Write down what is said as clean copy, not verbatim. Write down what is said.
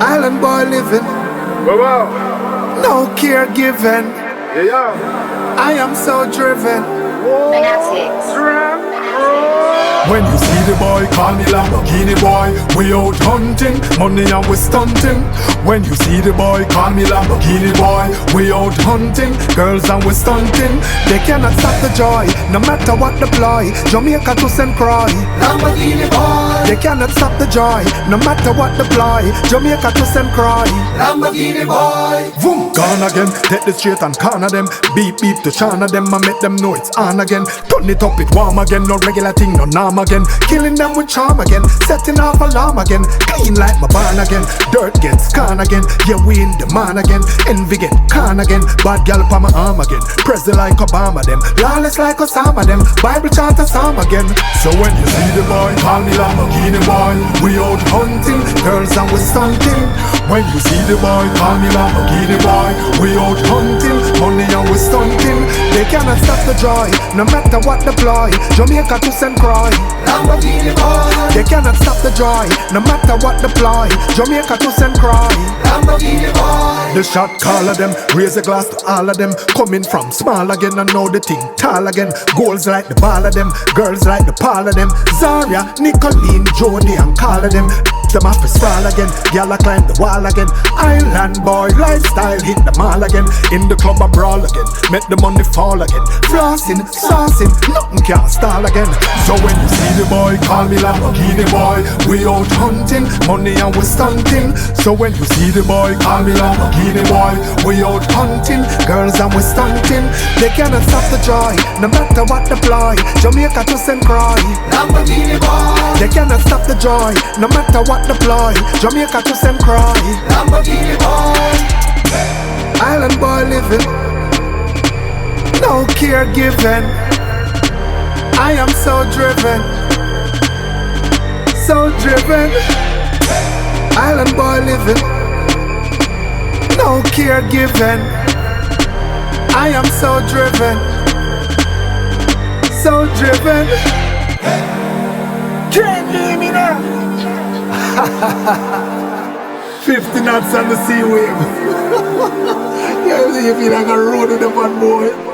Island boy living, no caregiving. I am so driven. When you see the boy, call me Lamborghini boy. We out hunting, money and we stunting. When you see the boy, call me Lamborghini boy. We out hunting, girls and we stunting. They cannot stop the joy, no matter what the ploy. Jamaica to St. Croix, Lamborghini boy, they cannot stop the joy, no matter what the ploy. Jamaica to St. Croix, Lamborghini boy. Boom, gone again, take the straight and corner them. Beep beep to China them and make them know it's on again. Turn it up, it warm again, no regular thing, no norm again. Killing them with charm again, setting off alarm again. Clean like my barn again, dirt gets scan again. Yeah, we in the man again, envy get can again. Bad gal pa my arm again, President like Obama them, lawless like Osama them. Bible chant a psalm again. So when you see the boy, call me Lamborghini boy. We out hunting, girls and we stunting. When you see the boy, call me Lamborghini boy. We out hunting, money and we stunting. They cannot stop the joy, no matter what the ploy. Jamaica to St. Croix, Lamborghini boy, they cannot stop the joy, no matter what the ploy. Jamaica to St. Croix, Lamborghini boy. The shot call of them, raise a glass to all of them. Coming from small again, I know the thing tall again. Goals like the ball of them, girls like the pall of them. Zaria, Nicolene, Jody and Carla them. Them off to sprawl again, gyal a climb the wall again. Island boy lifestyle hit the mall again. In the club a brawl again, make the money fall again. Flossing, saucing, nothing can stall again. So when you see the boy, call me Lamborghini boy. We out hunting, money and we stunting. So when you see the boy, call me Lamborghini boy. We out hunting, girls and we stunting. they cannot stop the joy, no matter what the ploy. Jamaica to St. Croix, Lamborghini boy, they cannot stop the joy, no matter what the ploy. Jamaica to St. Croix, Lamborghini boy, island boy living, no caregiving. I am so driven, so driven. Island boy living, no caregiving. I am so driven, so driven. Can't hear me now. 50 knots on the sea wave. Yeah, you feel like a road with a fun boy.